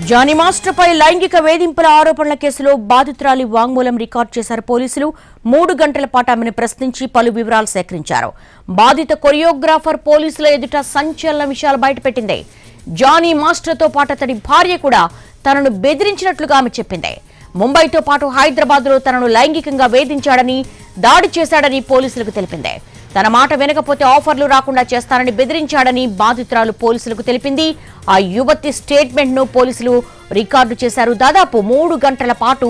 Johnny master పై లైంగిక వేధింపుల ఆరోపణల కేసులో బాధితురాలి వాంగ్మూలం రికార్డు చేశారు పోలీసులు. 3 గంటల పాటు ఆమెను ప్రశ్నించి పలు వివరాలు సేకరించారు. బాధిత కొరియోగ్రాఫర్ పోలీసుల ఎదుట సంచలన విషయాలు బయటపెట్టింది. జానీ మాస్టర్ తో పాటు అతడి భార్య కూడా తనను బెదిరించినట్లుగా ఆమె చెప్పింది. ముంబైతో పాటు హైదరాబాద్ లో తనను లైంగికంగా వేధించాడని, దాడి చేశాడని పోలీసులకు తెలిపింది. తన మాట వినకపోతే ఆఫర్లు రాకుండా చేస్తానని బెదిరించాడని బాధితురాలు పోలీసులకు తెలిపింది. ఆ యువతి స్టేట్మెంట్ ను పోలీసులు రికార్డు చేశారు. దాదాపు 3 గంటల పాటు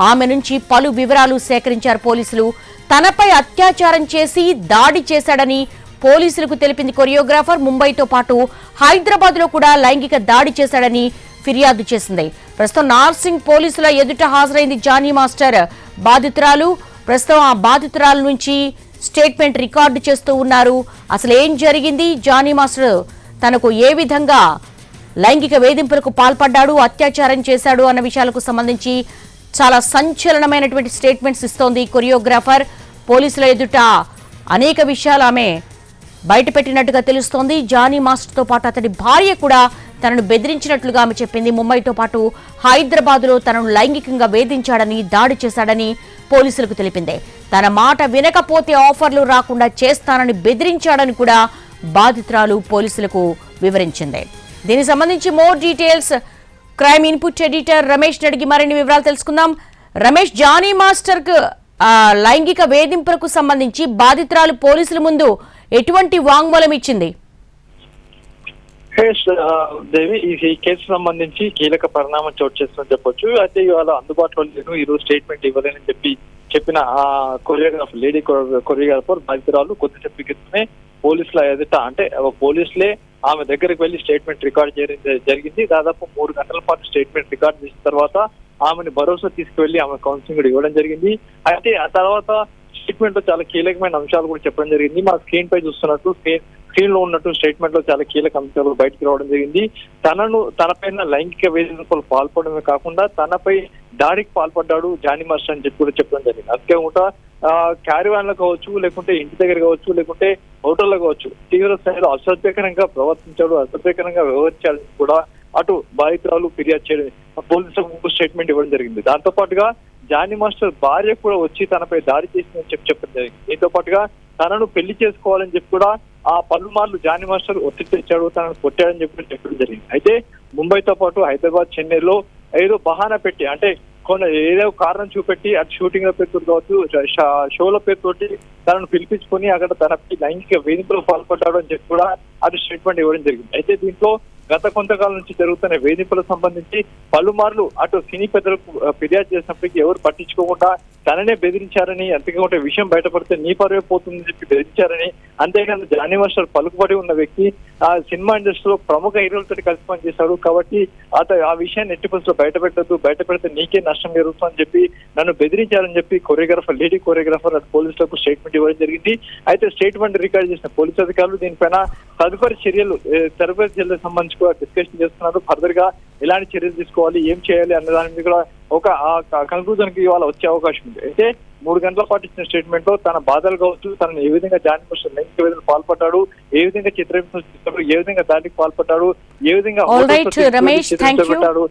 ఆమె నుంచి పలు వివరాలు సేకరించారు పోలీసులు. తనపై అత్యాచారం చేసి దాడి చేశాడని పోలీసులకు తెలిపింది కొరియోగ్రాఫర్. ముంబైతో పాటు హైదరాబాద్ లో కూడా లైంగిక దాడి చేశాడని ఫిర్యాదు చేసింది. ప్రస్తుతం నార్సింగ్ పోలీసుల ఎదుట హాజరైంది జానీ మాస్టర్. బాధితురాలు ప్రస్తుతం ఆ బాధితురాల నుంచి స్టేట్మెంట్ రికార్డు చేస్తూ ఉన్నారు. అసలు ఏం జరిగింది, జానీ మాస్టర్ తనకు ఏ విధంగా లైంగిక వేధింపులకు పాల్పడ్డాడు, అత్యాచారం చేశాడు అన్న విషయాలకు సంబంధించి చాలా సంచలనమైనటువంటి స్టేట్మెంట్స్ ఇస్తోంది కొరియోగ్రాఫర్. పోలీసుల ఎదుట అనేక విషయాలు ఆమె బయటపెట్టినట్టుగా తెలుస్తోంది. జానీ మాస్టర్తో పాటు అతడి భార్య కూడా తనను బెదిరించినట్లుగా ఆమె చెప్పింది. ముంబైతో పాటు హైదరాబాద్ లో తనను లైంగికంగా వేధించాడని, దాడి చేశాడని పోలీసులకు తెలిపింది. తన మాట వినకపోతే ఆఫర్లు రాకుండా చేస్తానని బెదిరించాడని కూడా బాధితురాలు పోలీసులకు వివరించింది. దీనికి సంబంధించి more details crime input editor Ramesh అడిగి మరిన్ని వివరాలు తెలుసుకుందాం. రమేష్, జానీ మాస్టర్ కు లైంగిక వేధింపులకు సంబంధించి బాధితురాలు పోలీసుల ముందు ఎటువంటి వాంగ్మూలం ఇచ్చింది? దేవి, ఈ కేసు సంబంధించి కీలక పరిణామం చోటు చేస్తుందని చెప్పొచ్చు. అయితే ఇవాళ అందుబాటులో లేను, ఈరోజు స్టేట్మెంట్ ఇవ్వలేనని చెప్పిన ఆ కొరియోగ్రాఫర్, లేడీ కొరియోగ్రాఫర్ బాధితురాలు కొద్దిసేపు క్రితమే పోలీసుల ఎదుట, అంటే పోలీసులే ఆమె దగ్గరికి వెళ్లి స్టేట్మెంట్ రికార్డ్ చేయడం జరిగింది. దాదాపు 3 గంటల పాటు స్టేట్మెంట్ రికార్డ్ చేసిన తర్వాత ఆమెను భరోసా తీసుకువెళ్లి ఆమె కౌన్సిలింగ్ కూడా ఇవ్వడం జరిగింది. అయితే ఆ తర్వాత స్టేట్మెంట్ లో చాలా కీలకమైన అంశాలు కూడా చెప్పడం జరిగింది. మా స్క్రీన్ పై చూస్తున్నట్టు స్క్రీన్ లో ఉన్నట్టు స్టేట్మెంట్ లో చాలా కీలక అంశాలు బయటకు రావడం జరిగింది. తనపైన లైంగిక వేధింపులు పాల్పడమే కాకుండా తనపై దాడికి పాల్పడ్డాడు జానీ మాస్టర్ అని చెప్పి కూడా చెప్పడం జరిగింది. అంతేకాకుండా క్యారివాన్ లో కావచ్చు, లేకుంటే ఇంటి దగ్గర కావచ్చు, లేకుంటే హోటల్లో కావచ్చు, తీవ్ర స్థాయిలో అసభ్యకరంగా ప్రవర్తించాడు, అసభ్యకరంగా వ్యవహరించాలని కూడా అటు బాధితురాలు ఫిర్యాదు చేయడం, పోలీసులకు స్టేట్మెంట్ ఇవ్వడం జరిగింది. దాంతో పాటుగా జానీ మాస్టర్ భార్య కూడా వచ్చి తనపై దాడి చేసిందని చెప్పడం జరిగింది. దీంతో పాటుగా తనను పెళ్లి చేసుకోవాలని చెప్పి కూడా ఆ పలుమార్లు జానీ మాస్టర్ ఒత్తిడి తెచ్చాడు, తనను కొట్టాడని చెప్పడం జరిగింది. అయితే ముంబైతో పాటు హైదరాబాద్, చెన్నైలో ఏదో బహానా పెట్టి, అంటే ఏదో కారణం చూపెట్టి అటు షూటింగ్ ల పేరుతో కావచ్చు, షోల పేరుతోటి తనను పిలిపించుకొని అక్కడ తనపై లైంగిక వేధింపులకు పాల్పడ్డాడు అని చెప్పి కూడా అటు స్టేట్మెంట్ ఇవ్వడం జరిగింది. అయితే దీంట్లో గత కొంతకాలం నుంచి జరుగుతున్న వేధింపులకు సంబంధించి పలుమార్లు అటు సినీ పెద్దలకు ఫిర్యాదు చేసినప్పటికీ ఎవరు పట్టించుకోకుండా తననే బెదిరించారని, అంతేకాకుండా విషయం బయటపడితే నీ పరువే పోతుందని చెప్పి బెదిరించారని, అంతేకాదు జానీ మాస్టర్ పలుకుబడి ఉన్న వ్యక్తి, ఆ సినిమా ఇండస్ట్రీలో ప్రముఖ హీరోలతో కలిసి పనిచేశాడు కాబట్టి ఆ విషయాన్ని ఎట్టి పరిస్థితుల్లో బయట పెడితే నీకే నష్టం జరుగుతుందని చెప్పి నన్ను బెదిరించారని చెప్పి కొరియోగ్రాఫర్, లేడీ కొరియోగ్రాఫర్ అటు పోలీసులకు స్టేట్మెంట్ ఇవ్వడం జరిగింది. అయితే స్టేట్మెంట్ రికార్డ్ చేసిన పోలీసు అధికారులు దీనిపైన తదుపరి చర్యలు సంబంధించి కూడా డిస్కషన్ చేస్తున్నారు. ఫర్దర్ గా ఎలాంటి చర్యలు తీసుకోవాలి, ఏం చేయాలి అన్న దాని మీద కూడా ఒక కన్క్లూజన్ కి ఇవాళ వచ్చే అవకాశం ఉంది. అయితే 3 గంటల పాటు ఇచ్చిన స్టేట్మెంట్ లో తన బాధలు కావచ్చు, తనను ఏ విధంగా జానీ మాస్టర్ లైంగిక వేధింపులకు పాల్పడ్డాడు, ఏ విధంగా చిత్రహింసలు చేస్తాడు, ఏ విధంగా దాడికి పాల్పడ్డాడు, ఏ విధంగా రమేష్, థాంక్యూ.